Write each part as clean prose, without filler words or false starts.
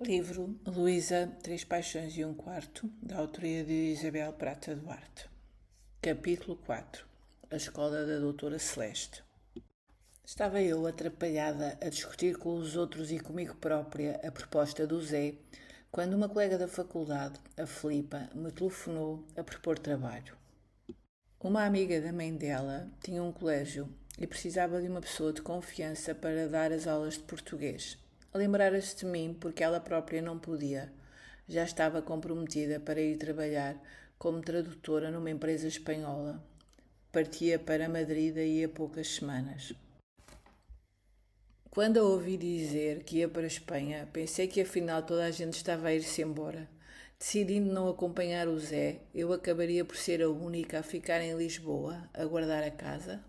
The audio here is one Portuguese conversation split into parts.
Livro Luísa, Três Paixões e um Quarto, da autoria de Isabel Prata Duarte. Capítulo 4. A Escola da Doutora Celeste. Estava eu atrapalhada a discutir com os outros e comigo própria a proposta do Zé, quando uma colega da faculdade, a Filipa, me telefonou a propor trabalho. Uma amiga da mãe dela tinha um colégio e precisava de uma pessoa de confiança para dar as aulas de português. Lembrara-se de mim porque ela própria não podia. Já estava comprometida para ir trabalhar como tradutora numa empresa espanhola. Partia para Madrid daí a poucas semanas. Quando a ouvi dizer que ia para a Espanha, pensei que afinal toda a gente estava a ir-se embora. Decidindo não acompanhar o Zé, eu acabaria por ser a única a ficar em Lisboa, a guardar a casa.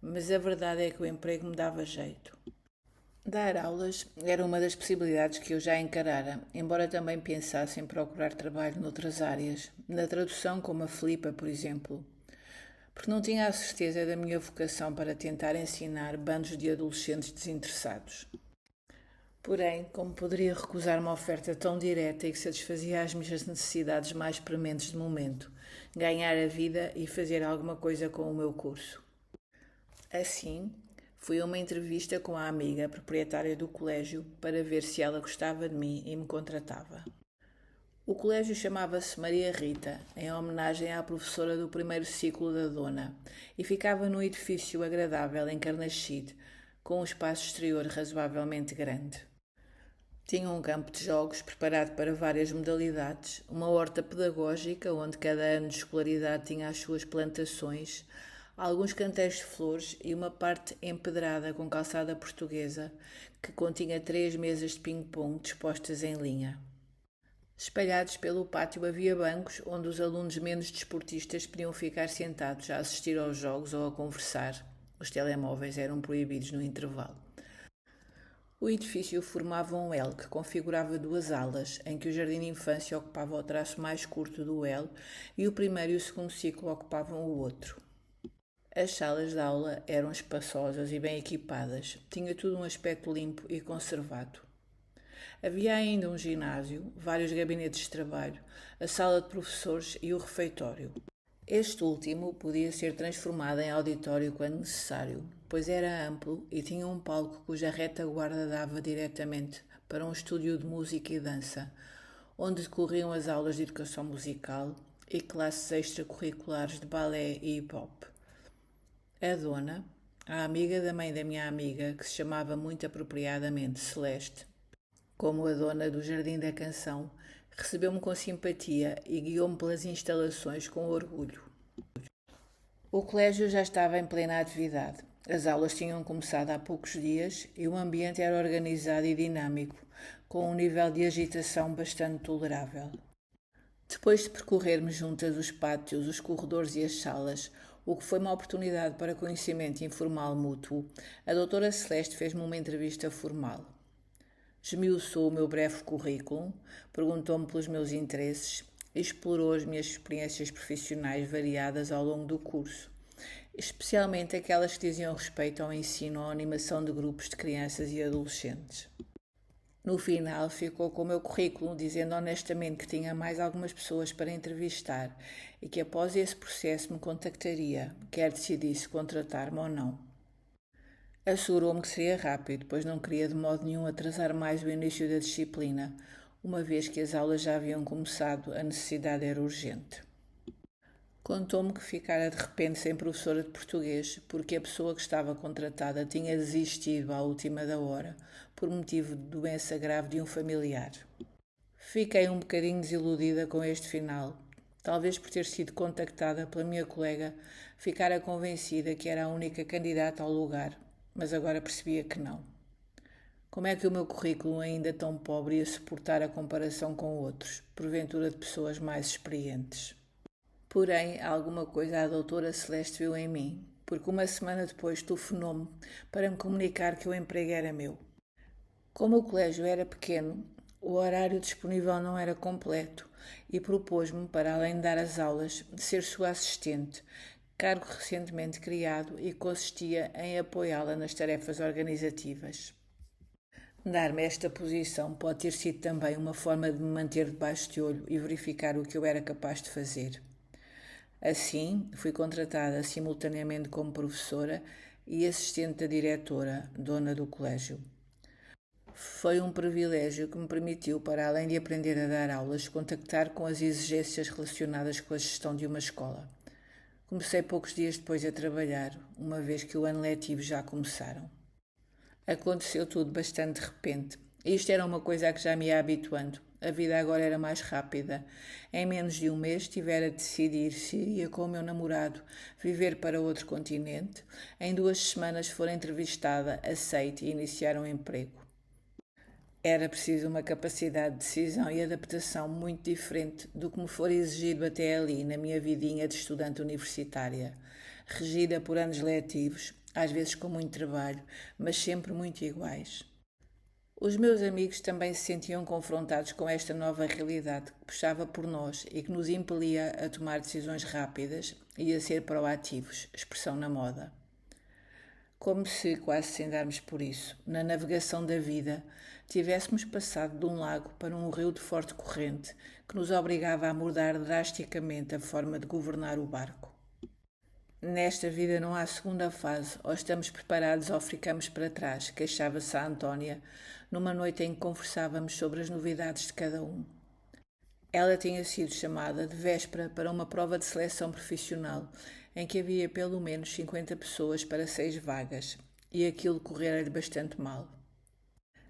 Mas a verdade é que o emprego me dava jeito. Dar aulas era uma das possibilidades que eu já encarara, embora também pensasse em procurar trabalho noutras áreas, na tradução como a Filipa, por exemplo, porque não tinha a certeza da minha vocação para tentar ensinar bandos de adolescentes desinteressados. Porém, como poderia recusar uma oferta tão direta e que satisfazia as minhas necessidades mais prementes de momento, ganhar a vida e fazer alguma coisa com o meu curso? Assim, fui a uma entrevista com a amiga proprietária do colégio para ver se ela gostava de mim e me contratava. O colégio chamava-se Maria Rita, em homenagem à professora do primeiro ciclo da Dona, e ficava num edifício agradável em Carnaxide, com um espaço exterior razoavelmente grande. Tinha um campo de jogos preparado para várias modalidades, uma horta pedagógica onde cada ano de escolaridade tinha as suas plantações, alguns canteiros de flores e uma parte empedrada com calçada portuguesa, que continha 3 mesas de ping-pong dispostas em linha. Espalhados pelo pátio havia bancos onde os alunos menos desportistas podiam ficar sentados a assistir aos jogos ou a conversar. Os telemóveis eram proibidos no intervalo. O edifício formava um L que configurava duas alas, em que o jardim de infância ocupava o traço mais curto do L e o primeiro e o segundo ciclo ocupavam o outro. As salas de aula eram espaçosas e bem equipadas, tinha tudo um aspecto limpo e conservado. Havia ainda um ginásio, vários gabinetes de trabalho, a sala de professores e o refeitório. Este último podia ser transformado em auditório quando necessário, pois era amplo e tinha um palco cuja retaguarda dava diretamente para um estúdio de música e dança, onde decorriam as aulas de educação musical e classes extracurriculares de balé e hip-hop. A dona, a amiga da mãe da minha amiga, que se chamava muito apropriadamente Celeste, como a dona do Jardim da Canção, recebeu-me com simpatia e guiou-me pelas instalações com orgulho. O colégio já estava em plena atividade. As aulas tinham começado há poucos dias e o ambiente era organizado e dinâmico, com um nível de agitação bastante tolerável. Depois de percorrermos juntas os pátios, os corredores e as salas, o que foi uma oportunidade para conhecimento informal mútuo, a doutora Celeste fez-me uma entrevista formal. Esmiuçou o meu breve currículo, perguntou-me pelos meus interesses e explorou as minhas experiências profissionais variadas ao longo do curso, especialmente aquelas que diziam respeito ao ensino ou animação de grupos de crianças e adolescentes. No final, ficou com o meu currículo, dizendo honestamente que tinha mais algumas pessoas para entrevistar e que após esse processo me contactaria, quer decidisse contratar-me ou não. Assegurou-me que seria rápido, pois não queria de modo nenhum atrasar mais o início da disciplina, uma vez que as aulas já haviam começado, a necessidade era urgente. Contou-me que ficara de repente sem professora de português, porque a pessoa que estava contratada tinha desistido à última da hora, por motivo de doença grave de um familiar. Fiquei um bocadinho desiludida com este final. Talvez por ter sido contactada pela minha colega, ficara convencida que era a única candidata ao lugar, mas agora percebia que não. Como é que o meu currículo, ainda tão pobre, ia suportar a comparação com outros, porventura de pessoas mais experientes? Porém, alguma coisa a doutora Celeste viu em mim, porque uma semana depois telefonou-me para me comunicar que o emprego era meu. Como o colégio era pequeno, o horário disponível não era completo e propôs-me, para além de dar as aulas, de ser sua assistente, cargo recentemente criado e consistia em apoiá-la nas tarefas organizativas. Dar-me esta posição pode ter sido também uma forma de me manter debaixo de olho e verificar o que eu era capaz de fazer. Assim, fui contratada simultaneamente como professora e assistente da diretora, dona do colégio. Foi um privilégio que me permitiu, para além de aprender a dar aulas, contactar com as exigências relacionadas com a gestão de uma escola. Comecei poucos dias depois a trabalhar, uma vez que o ano letivo já começaram. Aconteceu tudo bastante de repente. Isto era uma coisa a que já me ia habituando. A vida agora era mais rápida. Em menos de um mês tivera de decidir se iria com o meu namorado viver para outro continente. Em 2 semanas fora entrevistada, aceite e iniciar um emprego. Era preciso uma capacidade de decisão e adaptação muito diferente do que me for exigido até ali na minha vidinha de estudante universitária, regida por anos letivos, às vezes com muito trabalho, mas sempre muito iguais. Os meus amigos também se sentiam confrontados com esta nova realidade que puxava por nós e que nos impelia a tomar decisões rápidas e a ser proativos, expressão na moda. Como se, quase sem darmos por isso, na navegação da vida, tivéssemos passado de um lago para um rio de forte corrente que nos obrigava a mudar drasticamente a forma de governar o barco. Nesta vida não há segunda fase, ou estamos preparados ou ficamos para trás, queixava-se a Antónia, numa noite em que conversávamos sobre as novidades de cada um. Ela tinha sido chamada de véspera para uma prova de seleção profissional, em que havia pelo menos 50 pessoas para 6 vagas, e aquilo correra-lhe bastante mal.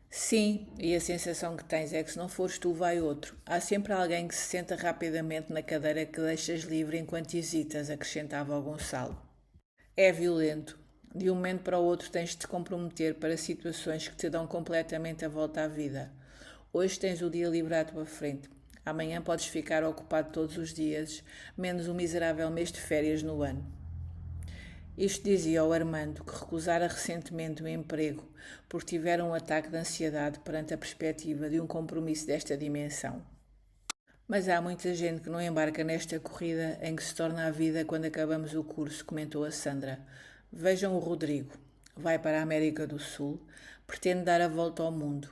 Sim, e a sensação que tens é que se não fores tu, vai outro. Há sempre alguém que se senta rapidamente na cadeira que deixas livre enquanto hesitas, acrescentava o Gonçalo. É violento. De um momento para o outro tens de te comprometer para situações que te dão completamente a volta à vida. Hoje tens o dia livre à tua frente. Amanhã podes ficar ocupado todos os dias, menos um miserável mês de férias no ano. Isto dizia ao Armando, que recusara recentemente o emprego porque tivera um ataque de ansiedade perante a perspectiva de um compromisso desta dimensão. Mas há muita gente que não embarca nesta corrida em que se torna a vida quando acabamos o curso, comentou a Sandra. Vejam o Rodrigo. Vai para a América do Sul, pretende dar a volta ao mundo.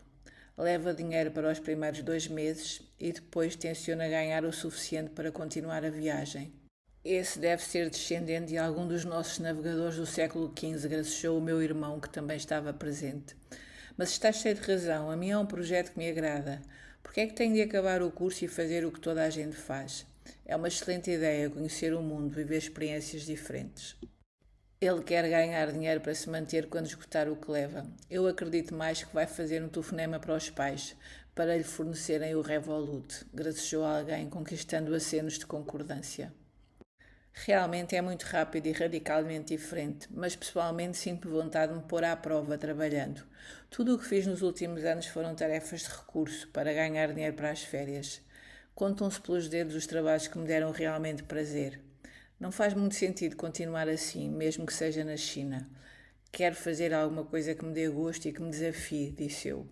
Leva dinheiro para os primeiros 2 meses e depois tenciona ganhar o suficiente para continuar a viagem. Esse deve ser descendente de algum dos nossos navegadores do século XV, gracejou o meu irmão, que também estava presente. Mas estás cheio de razão, a mim é um projeto que me agrada. Porque é que tenho de acabar o curso e fazer o que toda a gente faz? É uma excelente ideia conhecer o mundo, viver experiências diferentes. Ele quer ganhar dinheiro para se manter quando esgotar o que leva. Eu acredito mais que vai fazer um telefonema para os pais, para lhe fornecerem o Revolut, gracejou alguém, conquistando acenos de concordância. Realmente é muito rápido e radicalmente diferente, mas pessoalmente sinto vontade de me pôr à prova trabalhando. Tudo o que fiz nos últimos anos foram tarefas de recurso para ganhar dinheiro para as férias. Contam-se pelos dedos os trabalhos que me deram realmente prazer. Não faz muito sentido continuar assim, mesmo que seja na China. Quero fazer alguma coisa que me dê gosto e que me desafie, disse eu.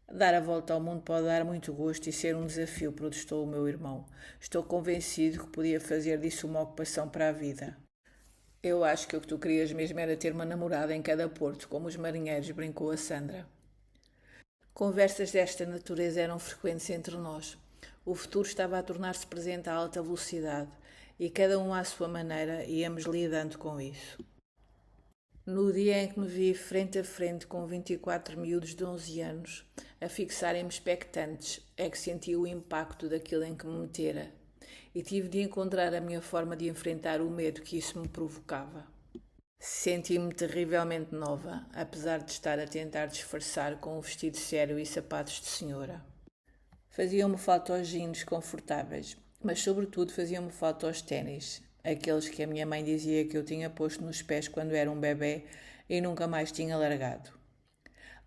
Dar a volta ao mundo pode dar muito gosto e ser um desafio, protestou o meu irmão. Estou convencido que podia fazer disso uma ocupação para a vida. Eu acho que o que tu querias mesmo era ter uma namorada em cada porto, como os marinheiros, brincou a Sandra. Conversas desta natureza eram frequentes entre nós. O futuro estava a tornar-se presente a alta velocidade e cada um à sua maneira íamos lidando com isso. No dia em que me vi frente a frente com 24 miúdos de 11 anos, a fixarem-me expectantes, é que senti o impacto daquilo em que me metera e tive de encontrar a minha forma de enfrentar o medo que isso me provocava. Senti-me terrivelmente nova, apesar de estar a tentar disfarçar com um vestido sério e sapatos de senhora. Faziam-me falta os jeans confortáveis, mas sobretudo faziam-me falta os ténis, aqueles que a minha mãe dizia que eu tinha posto nos pés quando era um bebê e nunca mais tinha largado.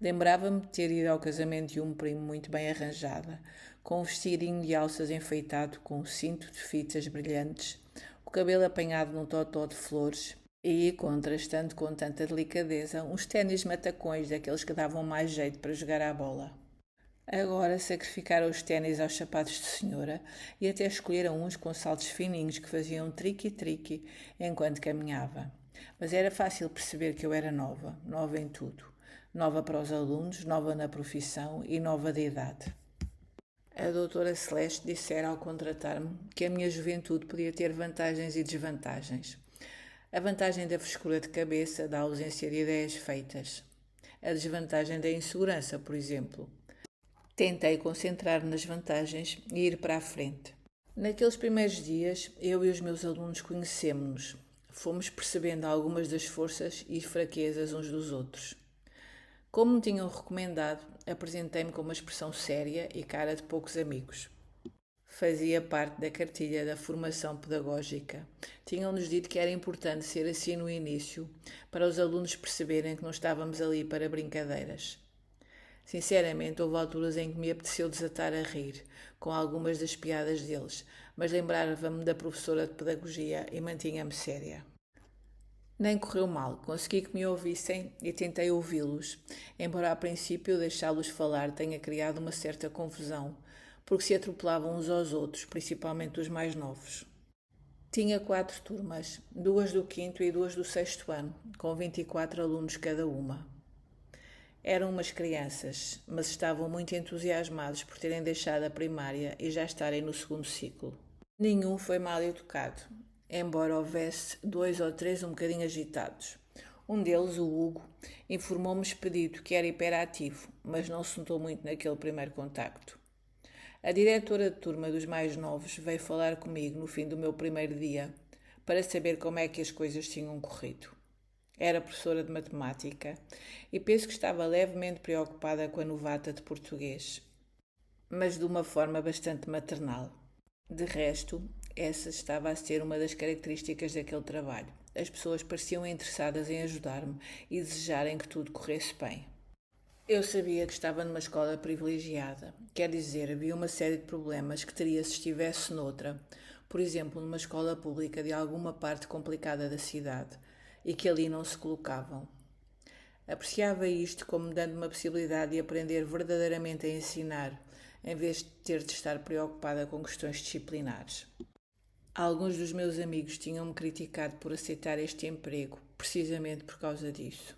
Lembrava-me de ter ido ao casamento de um primo muito bem arranjada, com um vestidinho de alças enfeitado com um cinto de fitas brilhantes, o cabelo apanhado num totó de flores e, contrastando com tanta delicadeza, uns ténis matacões daqueles que davam mais jeito para jogar à bola. Agora sacrificaram os ténis aos sapatos de senhora e até escolheram uns com saltos fininhos que faziam triqui-triqui enquanto caminhava. Mas era fácil perceber que eu era nova, nova em tudo. Nova para os alunos, nova na profissão e nova de idade. A doutora Celeste dissera ao contratar-me que a minha juventude podia ter vantagens e desvantagens. A vantagem da frescura de cabeça, da ausência de ideias feitas. A desvantagem da insegurança, por exemplo. Tentei concentrar-me nas vantagens e ir para a frente. Naqueles primeiros dias, eu e os meus alunos conhecemos-nos. Fomos percebendo algumas das forças e fraquezas uns dos outros. Como me tinham recomendado, apresentei-me com uma expressão séria e cara de poucos amigos. Fazia parte da cartilha da formação pedagógica. Tinham-nos dito que era importante ser assim no início, para os alunos perceberem que não estávamos ali para brincadeiras. Sinceramente, houve alturas em que me apeteceu desatar a rir, com algumas das piadas deles, mas lembrava-me da professora de pedagogia e mantinha-me séria. Nem correu mal, consegui que me ouvissem e tentei ouvi-los, embora a princípio deixá-los falar tenha criado uma certa confusão, porque se atropelavam uns aos outros, principalmente os mais novos. Tinha 4 turmas, 2 do 5º e 2 do 6º ano, com 24 alunos cada uma. Eram umas crianças, mas estavam muito entusiasmados por terem deixado a primária e já estarem no 2º ciclo. Nenhum foi mal educado, embora houvesse 2 ou 3 um bocadinho agitados. Um deles, o Hugo, informou-me expedito que era hiperativo, mas não se notou muito naquele primeiro contacto. A diretora de turma dos mais novos veio falar comigo no fim do meu primeiro dia para saber como é que as coisas tinham corrido. Era professora de matemática e penso que estava levemente preocupada com a novata de português, mas de uma forma bastante maternal. De resto, essa estava a ser uma das características daquele trabalho. As pessoas pareciam interessadas em ajudar-me e desejarem que tudo corresse bem. Eu sabia que estava numa escola privilegiada, quer dizer, havia uma série de problemas que teria se estivesse noutra, por exemplo, numa escola pública de alguma parte complicada da cidade, e que ali não se colocavam. Apreciava isto como me dando uma possibilidade de aprender verdadeiramente a ensinar, em vez de ter de estar preocupada com questões disciplinares. Alguns dos meus amigos tinham-me criticado por aceitar este emprego, precisamente por causa disso.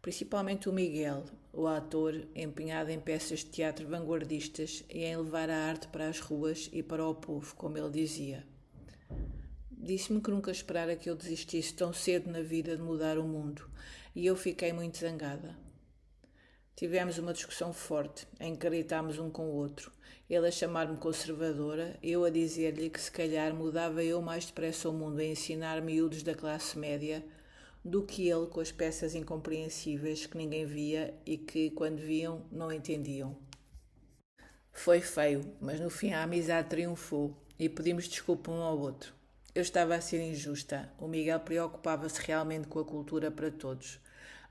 Principalmente o Miguel, o ator empenhado em peças de teatro vanguardistas e em levar a arte para as ruas e para o povo, como ele dizia. Disse-me que nunca esperara que eu desistisse tão cedo na vida de mudar o mundo, e eu fiquei muito zangada. Tivemos uma discussão forte, em que gritámos um com o outro, ele a chamar-me conservadora, eu a dizer-lhe que se calhar mudava eu mais depressa o mundo a ensinar miúdos da classe média do que ele com as peças incompreensíveis que ninguém via e que, quando viam, não entendiam. Foi feio, mas no fim a amizade triunfou e pedimos desculpa um ao outro. Eu estava a ser injusta, o Miguel preocupava-se realmente com a cultura para todos,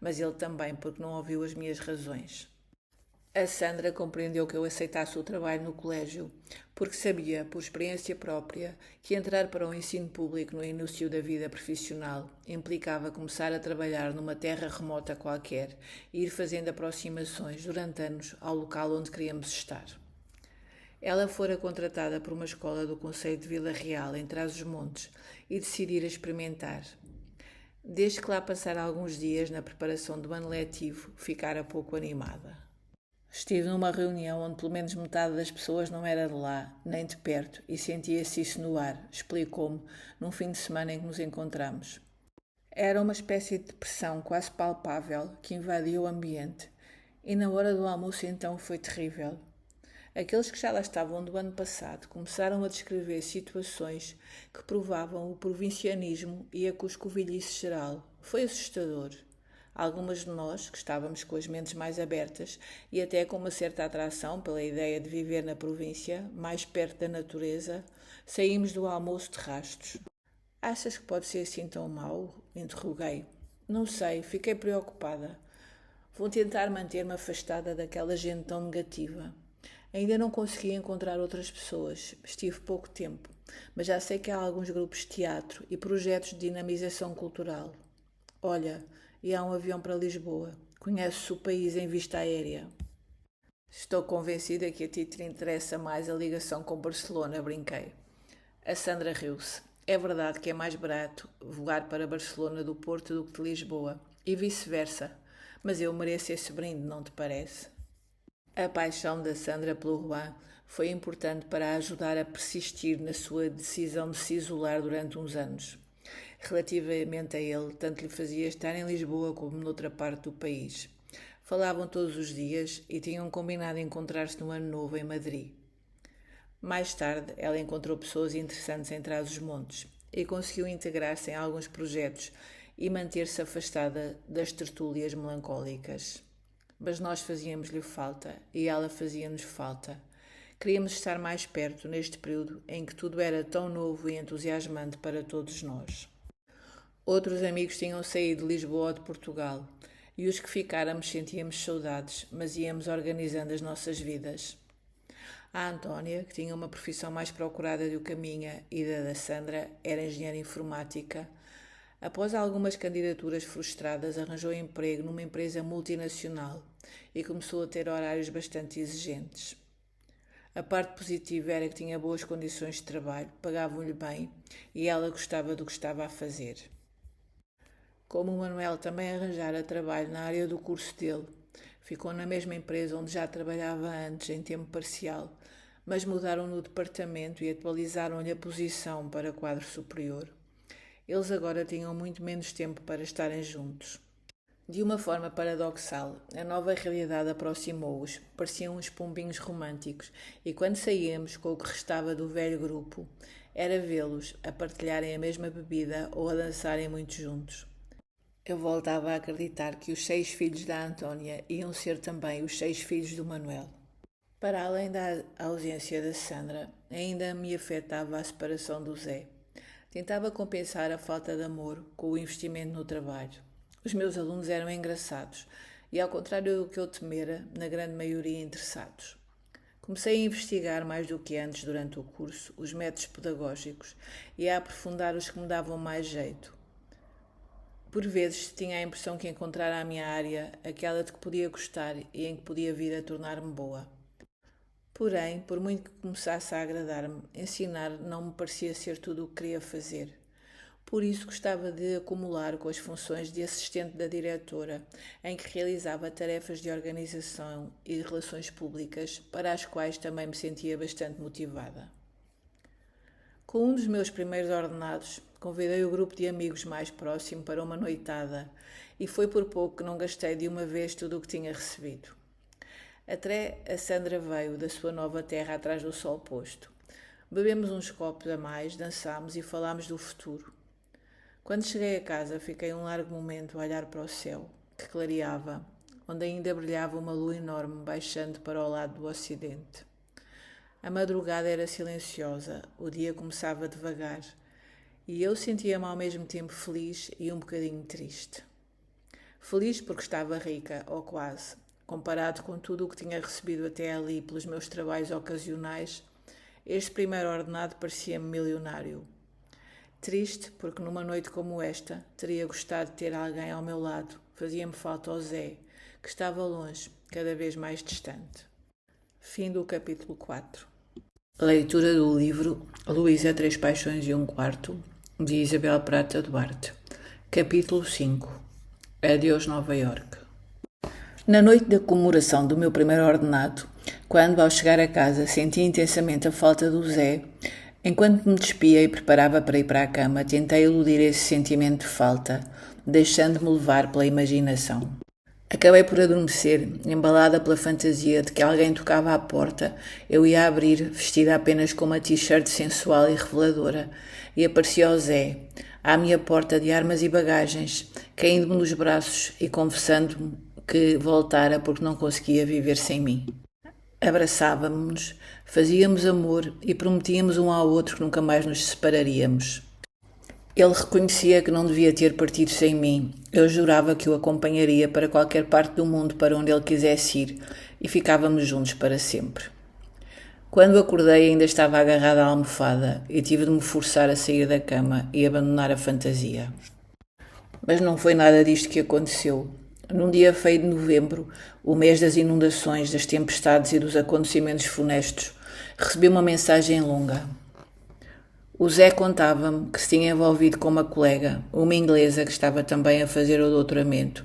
mas ele também, porque não ouviu as minhas razões. A Sandra compreendeu que eu aceitasse o trabalho no colégio, porque sabia, por experiência própria, que entrar para o ensino público no início da vida profissional implicava começar a trabalhar numa terra remota qualquer e ir fazendo aproximações durante anos ao local onde queríamos estar. Ela fora contratada por uma escola do concelho de Vila Real, em Trás-os-Montes, e decidir experimentar. Desde que lá passara alguns dias na preparação do ano letivo, ficara pouco animada. Estive numa reunião onde pelo menos metade das pessoas não era de lá, nem de perto, e sentia-se isso no ar, explicou-me, num fim de semana em que nos encontramos. Era uma espécie de depressão quase palpável que invadiu o ambiente, e na hora do almoço então foi terrível. Aqueles que já lá estavam do ano passado começaram a descrever situações que provavam o provincianismo e a cuscovilhice geral. Foi assustador. Algumas de nós, que estávamos com as mentes mais abertas e até com uma certa atração pela ideia de viver na província, mais perto da natureza, saímos do almoço de rastos. Achas que pode ser assim tão mau? Interroguei. Não sei, fiquei preocupada. Vou tentar manter-me afastada daquela gente tão negativa. Ainda não consegui encontrar outras pessoas, estive pouco tempo, mas já sei que há alguns grupos de teatro e projetos de dinamização cultural. Olha, e há um avião para Lisboa. Conheces o país em vista aérea. Estou convencida que a ti te interessa mais a ligação com Barcelona, brinquei. A Sandra riu-se. É verdade que é mais barato voar para Barcelona do Porto do que de Lisboa, e vice-versa, Mas eu mereço esse brinde, não te parece? A paixão da Sandra pelo Juan foi importante para a ajudar a persistir na sua decisão de se isolar durante uns anos. Relativamente a ele, tanto lhe fazia estar em Lisboa como noutra parte do país. Falavam todos os dias e tinham combinado encontrar-se no Ano Novo em Madrid. Mais tarde, ela encontrou pessoas interessantes em Trás-os-Montes e conseguiu integrar-se em alguns projetos e manter-se afastada das tertúlias melancólicas. Mas nós fazíamos-lhe falta e ela fazia-nos falta. Queríamos estar mais perto neste período em que tudo era tão novo e entusiasmante para todos nós. Outros amigos tinham saído de Lisboa ou de Portugal e os que ficáramos sentíamos saudades, mas íamos organizando as nossas vidas. A Antónia, que tinha uma profissão mais procurada do que a minha e da Sandra, era engenheira informática. Após algumas candidaturas frustradas, arranjou emprego numa empresa multinacional e começou a ter horários bastante exigentes. A parte positiva era que tinha boas condições de trabalho, pagavam-lhe bem e ela gostava do que estava a fazer. Como o Manuel também arranjara trabalho na área do curso dele, ficou na mesma empresa onde já trabalhava antes, em tempo parcial, mas mudaram no departamento e atualizaram-lhe a posição para quadro superior. Eles agora tinham muito menos tempo para estarem juntos. De uma forma paradoxal, a nova realidade aproximou-os, pareciam uns pombinhos românticos, e quando saíamos com o que restava do velho grupo, era vê-los a partilharem a mesma bebida ou a dançarem muito juntos. Eu voltava a acreditar que os 6 filhos da Antónia iam ser também os 6 filhos do Manuel. Para além da ausência da Sandra, ainda me afetava a separação do Zé. Tentava compensar a falta de amor com o investimento no trabalho. Os meus alunos eram engraçados e, ao contrário do que eu temera, na grande maioria interessados. Comecei a investigar mais do que antes durante o curso os métodos pedagógicos e a aprofundar os que me davam mais jeito. Por vezes tinha a impressão que encontrara a minha área, aquela de que podia gostar e em que podia vir a tornar-me boa. Porém, por muito que começasse a agradar-me, ensinar não me parecia ser tudo o que queria fazer. Por isso gostava de acumular com as funções de assistente da diretora, em que realizava tarefas de organização e de relações públicas, para as quais também me sentia bastante motivada. Com um dos meus primeiros ordenados, convidei o grupo de amigos mais próximo para uma noitada e foi por pouco que não gastei de uma vez tudo o que tinha recebido. Até a Sandra veio da sua nova terra atrás do sol posto. Bebemos uns copos a mais, dançámos e falámos do futuro. Quando cheguei a casa, fiquei um largo momento a olhar para o céu, que clareava, onde ainda brilhava uma lua enorme baixando para o lado do ocidente. A madrugada era silenciosa, o dia começava devagar, e eu sentia-me ao mesmo tempo feliz e um bocadinho triste. Feliz porque estava rica, ou quase. Comparado com tudo o que tinha recebido até ali pelos meus trabalhos ocasionais, este primeiro ordenado parecia-me milionário. Triste porque numa noite como esta teria gostado de ter alguém ao meu lado. Fazia-me falta o Zé, que estava longe, cada vez mais distante. Fim do capítulo 4. Leitura do livro Luísa, 3 Paixões e um Quarto, de Isabel Prata Duarte. Capítulo 5. Adeus Nova Iorque. Na noite da comemoração do meu primeiro ordenado, quando, ao chegar a casa, senti intensamente a falta do Zé, enquanto me despia e preparava para ir para a cama, tentei eludir esse sentimento de falta, deixando-me levar pela imaginação. Acabei por adormecer, embalada pela fantasia de que alguém tocava à porta. Eu ia abrir, vestida apenas com uma t-shirt sensual e reveladora, e aparecia o Zé, à minha porta de armas e bagagens, caindo-me nos braços e confessando-me que voltara porque não conseguia viver sem mim. Abraçávamos-nos, fazíamos amor e prometíamos um ao outro que nunca mais nos separaríamos. Ele reconhecia que não devia ter partido sem mim. Eu jurava que o acompanharia para qualquer parte do mundo para onde ele quisesse ir e ficávamos juntos para sempre. Quando acordei ainda estava agarrada à almofada e tive de me forçar a sair da cama e abandonar a fantasia. Mas não foi nada disto que aconteceu. Num dia feio de novembro, o mês das inundações, das tempestades e dos acontecimentos funestos, recebi uma mensagem longa. O Zé contava-me que se tinha envolvido com uma colega, uma inglesa que estava também a fazer o doutoramento,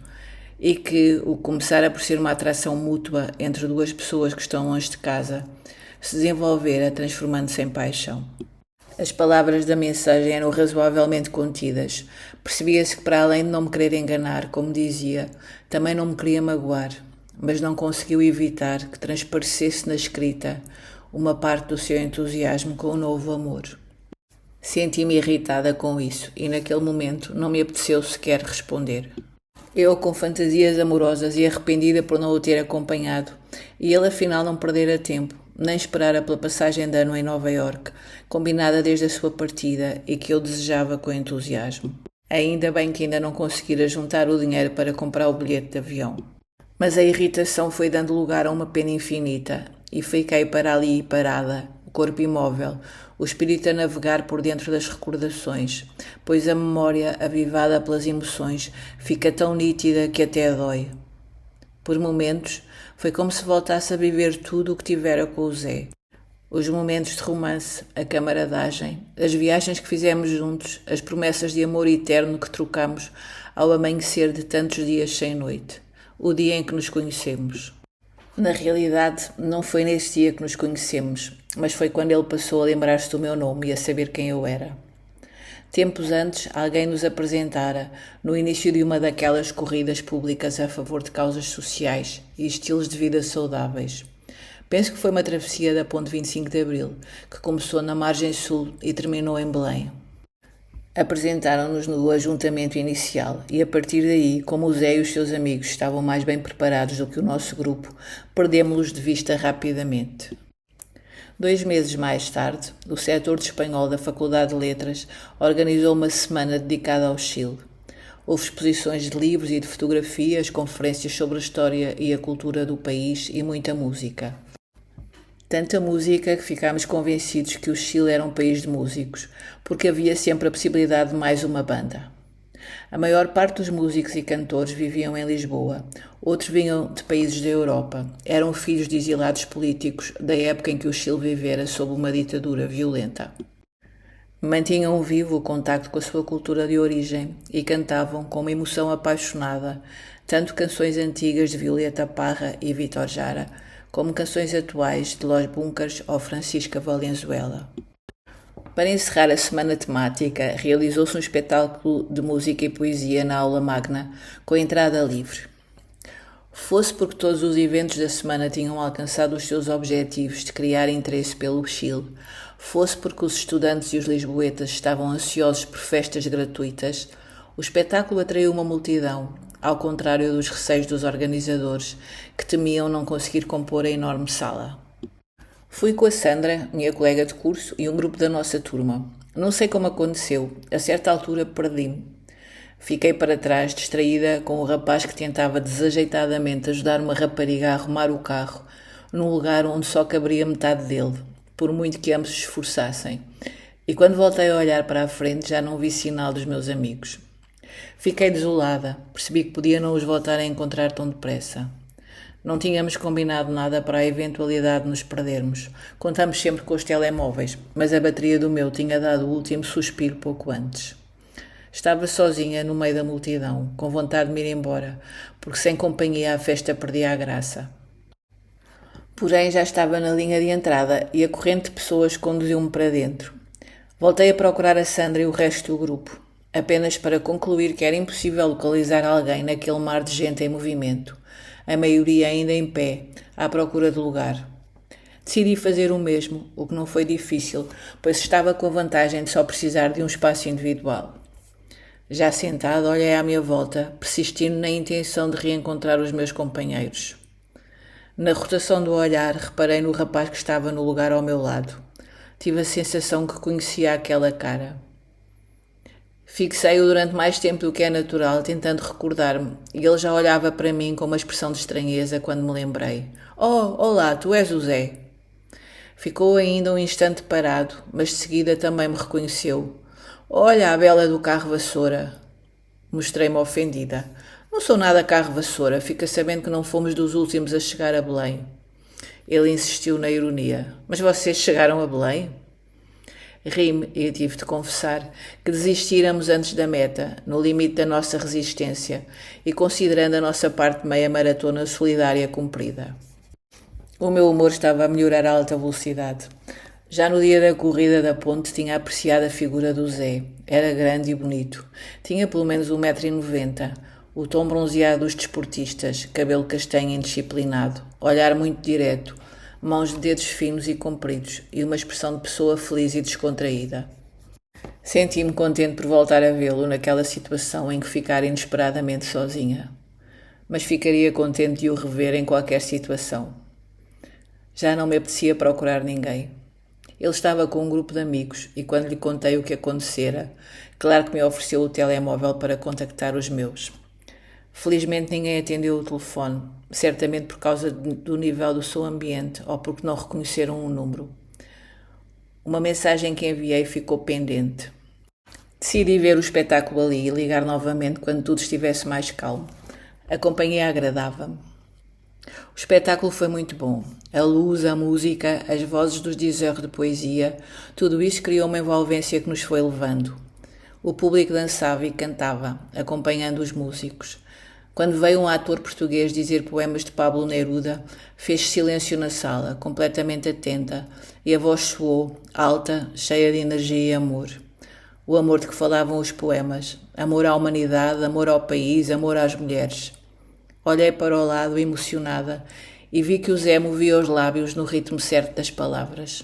e que o começara por ser uma atração mútua entre duas pessoas que estão longe de casa se desenvolvera transformando-se em paixão. As palavras da mensagem eram razoavelmente contidas. Percebia-se que, para além de não me querer enganar, como dizia, também não me queria magoar, mas não conseguiu evitar que transparecesse na escrita uma parte do seu entusiasmo com o novo amor. Senti-me irritada com isso e, naquele momento, não me apeteceu sequer responder. Eu com fantasias amorosas e arrependida por não o ter acompanhado, e ele afinal não perdera tempo, nem esperara pela passagem de ano em Nova Iorque, combinada desde a sua partida e que eu desejava com entusiasmo. Ainda bem que ainda não conseguira juntar o dinheiro para comprar o bilhete de avião. Mas a irritação foi dando lugar a uma pena infinita, e fiquei para ali parada, o corpo imóvel, o espírito a navegar por dentro das recordações, pois a memória, avivada pelas emoções, fica tão nítida que até dói. Por momentos, foi como se voltasse a viver tudo o que tivera com o Zé. Os momentos de romance, a camaradagem, as viagens que fizemos juntos, as promessas de amor eterno que trocamos ao amanhecer de tantos dias sem noite, o dia em que nos conhecemos. Na realidade, não foi nesse dia que nos conhecemos, mas foi quando ele passou a lembrar-se do meu nome e a saber quem eu era. Tempos antes, alguém nos apresentara, no início de uma daquelas corridas públicas a favor de causas sociais e estilos de vida saudáveis. Penso que foi uma travessia da Ponte 25 de Abril, que começou na margem sul e terminou em Belém. Apresentaram-nos no ajuntamento inicial e, a partir daí, como o Zé e os seus amigos estavam mais bem preparados do que o nosso grupo, perdemos-los de vista rapidamente. 2 meses mais tarde, o setor de espanhol da Faculdade de Letras organizou uma semana dedicada ao Chile. Houve exposições de livros e de fotografias, conferências sobre a história e a cultura do país e muita música. Tanta música que ficámos convencidos que o Chile era um país de músicos, porque havia sempre a possibilidade de mais uma banda. A maior parte dos músicos e cantores viviam em Lisboa, outros vinham de países da Europa, eram filhos de exilados políticos da época em que o Chile vivera sob uma ditadura violenta. Mantinham vivo o contacto com a sua cultura de origem e cantavam com uma emoção apaixonada, tanto canções antigas de Violeta Parra e Vítor Jara, como canções atuais de Los Bunkers ou Francisca Valenzuela. Para encerrar a semana temática, realizou-se um espetáculo de música e poesia na aula magna, com entrada livre. Fosse porque todos os eventos da semana tinham alcançado os seus objetivos de criar interesse pelo Chile, fosse porque os estudantes e os lisboetas estavam ansiosos por festas gratuitas, o espetáculo atraiu uma multidão, ao contrário dos receios dos organizadores, que temiam não conseguir compor a enorme sala. Fui com a Sandra, minha colega de curso, e um grupo da nossa turma. Não sei como aconteceu, a certa altura perdi-me. Fiquei para trás, distraída com o rapaz que tentava desajeitadamente ajudar uma rapariga a arrumar o carro, num lugar onde só caberia metade dele, por muito que ambos se esforçassem. E quando voltei a olhar para a frente, já não vi sinal dos meus amigos. Fiquei desolada, percebi que podia não os voltar a encontrar tão depressa. Não tínhamos combinado nada para a eventualidade de nos perdermos. Contamos sempre com os telemóveis, mas a bateria do meu tinha dado o último suspiro pouco antes. Estava sozinha no meio da multidão, com vontade de me ir embora, porque sem companhia a festa perdia a graça. Porém, já estava na linha de entrada e a corrente de pessoas conduziu-me para dentro. Voltei a procurar a Sandra e o resto do grupo, apenas para concluir que era impossível localizar alguém naquele mar de gente em movimento, a maioria ainda em pé, à procura de lugar. Decidi fazer o mesmo, o que não foi difícil, pois estava com a vantagem de só precisar de um espaço individual. Já sentado, olhei à minha volta, persistindo na intenção de reencontrar os meus companheiros. Na rotação do olhar, reparei no rapaz que estava no lugar ao meu lado. Tive a sensação que conhecia aquela cara. Fixei-o durante mais tempo do que é natural, tentando recordar-me, e ele já olhava para mim com uma expressão de estranheza quando me lembrei. Oh, olá, tu és o Zé. Ficou ainda um instante parado, mas de seguida também me reconheceu. Olha a bela do carro vassoura. Mostrei-me ofendida. Não sou nada carro vassoura, fica sabendo que não fomos dos últimos a chegar a Belém. Ele insistiu na ironia. Mas vocês chegaram a Belém? Ri-me e tive de confessar que desistíramos antes da meta, no limite da nossa resistência e considerando a nossa parte meia maratona solidária cumprida. O meu humor estava a melhorar a alta velocidade. Já no dia da corrida da ponte tinha apreciado a figura do Zé. Era grande e bonito. Tinha pelo menos 1,90 m. O tom bronzeado dos desportistas, cabelo castanho indisciplinado, olhar muito direto, mãos de dedos finos e compridos e uma expressão de pessoa feliz e descontraída. Senti-me contente por voltar a vê-lo naquela situação em que ficara inesperadamente sozinha. Mas ficaria contente de o rever em qualquer situação. Já não me apetecia procurar ninguém. Ele estava com um grupo de amigos e quando lhe contei o que acontecera, claro que me ofereceu o telemóvel para contactar os meus. Felizmente ninguém atendeu o telefone, certamente por causa do nível do seu ambiente ou porque não reconheceram o número. Uma mensagem que enviei ficou pendente. Decidi ver o espetáculo ali e ligar novamente quando tudo estivesse mais calmo. A companhia agradava-me. O espetáculo foi muito bom. A luz, a música, as vozes dos dizers de poesia, tudo isso criou uma envolvência que nos foi levando. O público dançava e cantava, acompanhando os músicos. Quando veio um ator português dizer poemas de Pablo Neruda, fez silêncio na sala, completamente atenta, e a voz soou, alta, cheia de energia e amor. O amor de que falavam os poemas, amor à humanidade, amor ao país, amor às mulheres. Olhei para o lado, emocionada, e vi que o Zé movia os lábios no ritmo certo das palavras.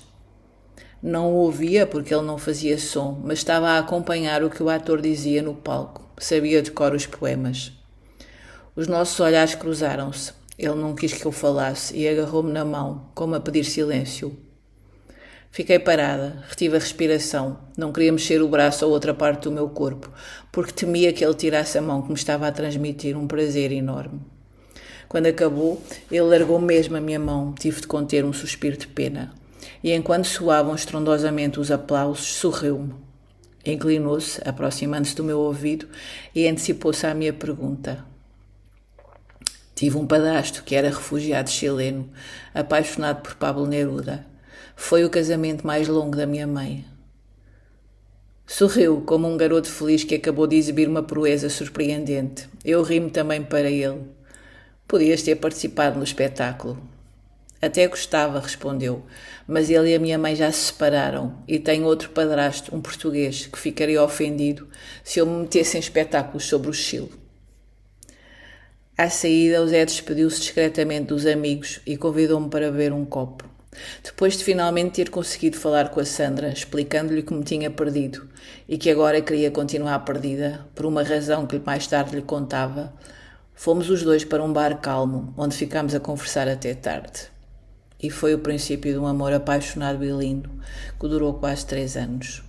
Não o ouvia porque ele não fazia som, mas estava a acompanhar o que o ator dizia no palco. Sabia de cor os poemas. Os nossos olhares cruzaram-se. Ele não quis que eu falasse e agarrou-me na mão, como a pedir silêncio. Fiquei parada, retive a respiração. Não queria mexer o braço ou outra parte do meu corpo, porque temia que ele tirasse a mão que me estava a transmitir um prazer enorme. Quando acabou, ele largou mesmo a minha mão, tive de conter um suspiro de pena. E enquanto soavam estrondosamente os aplausos, sorriu-me. Inclinou-se, aproximando-se do meu ouvido e antecipou-se à minha pergunta. Tive um padrasto que era refugiado chileno, apaixonado por Pablo Neruda. Foi o casamento mais longo da minha mãe. Sorriu como um garoto feliz que acabou de exibir uma proeza surpreendente. Eu ri-me também para ele. Podias ter participado no espetáculo. Até gostava, respondeu, mas ele e a minha mãe já se separaram e tenho outro padrasto, um português, que ficaria ofendido se eu me metesse em espetáculos sobre o Chile. À saída, o Zé despediu-se discretamente dos amigos e convidou-me para beber um copo. Depois de finalmente ter conseguido falar com a Sandra, explicando-lhe que me tinha perdido e que agora queria continuar perdida, por uma razão que mais tarde lhe contava, fomos os dois para um bar calmo, onde ficámos a conversar até tarde. E foi o princípio de um amor apaixonado e lindo, que durou quase 3 anos.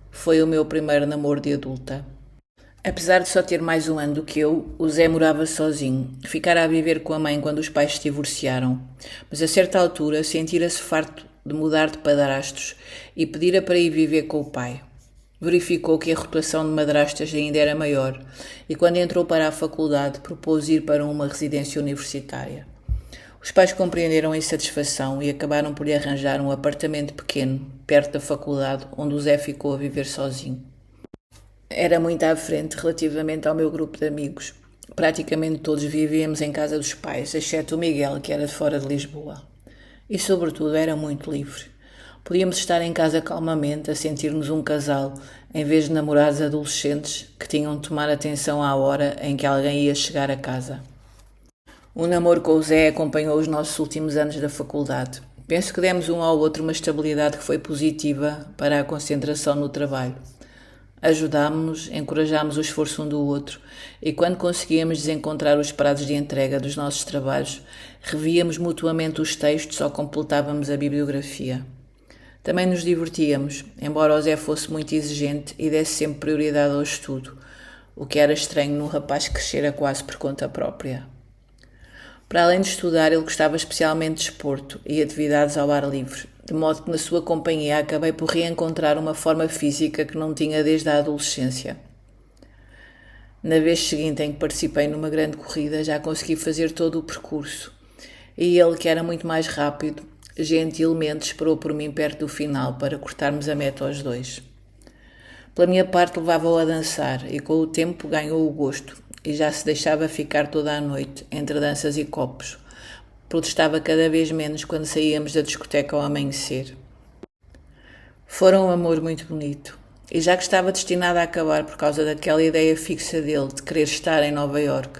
Foi o meu primeiro namoro de adulta. Apesar de só ter mais um ano do que eu, o Zé morava sozinho, ficara a viver com a mãe quando os pais se divorciaram, mas a certa altura sentira-se farto de mudar de padrastos e pedira para ir viver com o pai. Verificou que a rotação de madrastas ainda era maior e quando entrou para a faculdade propôs ir para uma residência universitária. Os pais compreenderam a insatisfação e acabaram por lhe arranjar um apartamento pequeno, perto da faculdade, onde o Zé ficou a viver sozinho. Era muito à frente relativamente ao meu grupo de amigos. Praticamente todos vivíamos em casa dos pais, exceto o Miguel, que era de fora de Lisboa. E, sobretudo, era muito livre. Podíamos estar em casa calmamente, a sentir-nos um casal, em vez de namorados adolescentes que tinham de tomar atenção à hora em que alguém ia chegar a casa. O namoro com o Zé acompanhou os nossos últimos anos da faculdade. Penso que demos um ao outro uma estabilidade que foi positiva para a concentração no trabalho. Ajudámo-nos, encorajámos o esforço um do outro e quando conseguíamos desencontrar os prazos de entrega dos nossos trabalhos, revíamos mutuamente os textos ou completávamos a bibliografia. Também nos divertíamos, embora o Zé fosse muito exigente e desse sempre prioridade ao estudo, o que era estranho num rapaz que crescera quase por conta própria. Para além de estudar, ele gostava especialmente de desporto e atividades ao ar livre, de modo que na sua companhia acabei por reencontrar uma forma física que não tinha desde a adolescência. Na vez seguinte em que participei numa grande corrida, já consegui fazer todo o percurso, e ele, que era muito mais rápido, Gentilmente esperou por mim perto do final para cortarmos a meta aos dois. Pela minha parte, levava-o a dançar e com o tempo ganhou o gosto e já se deixava ficar toda a noite, entre danças e copos. Protestava cada vez menos quando saíamos da discoteca ao amanhecer. Fora um amor muito bonito. E já que estava destinado a acabar por causa daquela ideia fixa dele de querer estar em Nova Iorque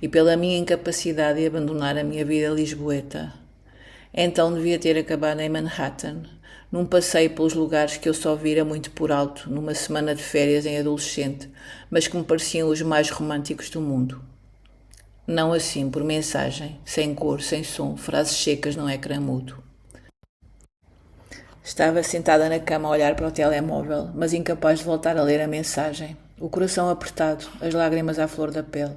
e pela minha incapacidade de abandonar a minha vida lisboeta, então devia ter acabado em Manhattan, num passeio pelos lugares que eu só vira muito por alto numa semana de férias em adolescente, mas que me pareciam os mais românticos do mundo. Não assim, por mensagem, sem cor, sem som, frases secas num ecrã mudo. Estava sentada na cama a olhar para o telemóvel, mas incapaz de voltar a ler a mensagem. O coração apertado, as lágrimas à flor da pele.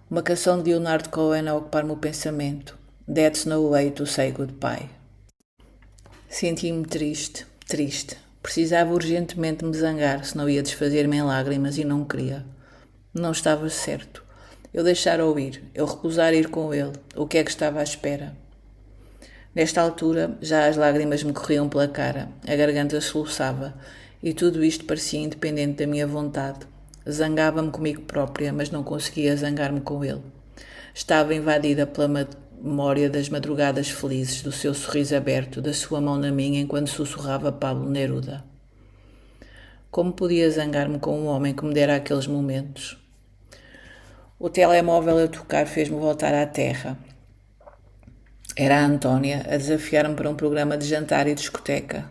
Uma canção de Leonard Cohen a ocupar-me o pensamento. That's no way to say goodbye. Senti-me triste, triste. Precisava urgentemente me zangar, senão ia desfazer-me em lágrimas e não queria. Não estava certo. Eu deixara-o ir, eu recusar ir com ele. O que é que estava à espera? Nesta altura, já as lágrimas me corriam pela cara, a garganta soluçava, e tudo isto parecia independente da minha vontade. Zangava-me comigo própria, mas não conseguia zangar-me com ele. Estava invadida pela memória das madrugadas felizes, do seu sorriso aberto, da sua mão na minha enquanto sussurrava Pablo Neruda. Como podia zangar-me com um homem que me dera aqueles momentos? O telemóvel a tocar fez-me voltar à terra. Era a Antónia a desafiar-me para um programa de jantar e discoteca.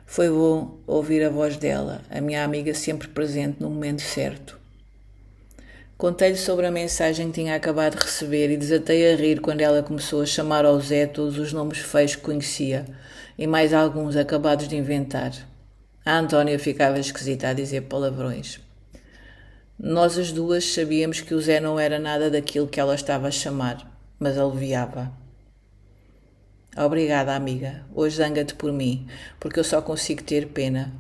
Foi bom ouvir a voz dela, a minha amiga sempre presente no momento certo. Contei-lhe sobre a mensagem que tinha acabado de receber e desatei a rir quando ela começou a chamar ao Zé todos os nomes feios que conhecia e mais alguns acabados de inventar. A Antónia ficava esquisita a dizer palavrões. Nós as duas sabíamos que o Zé não era nada daquilo que ela estava a chamar, mas aliviava. Obrigada, amiga. Hoje zanga-te por mim, porque eu só consigo ter pena.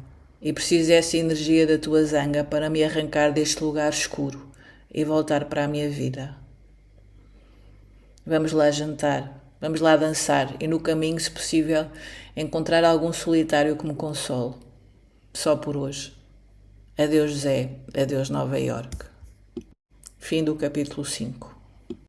E preciso dessa energia da tua zanga para me arrancar deste lugar escuro e voltar para a minha vida. Vamos lá jantar, vamos lá dançar e no caminho, se possível, encontrar algum solitário que me console. Só por hoje. Adeus Zé, adeus Nova Iorque. Fim do capítulo 5.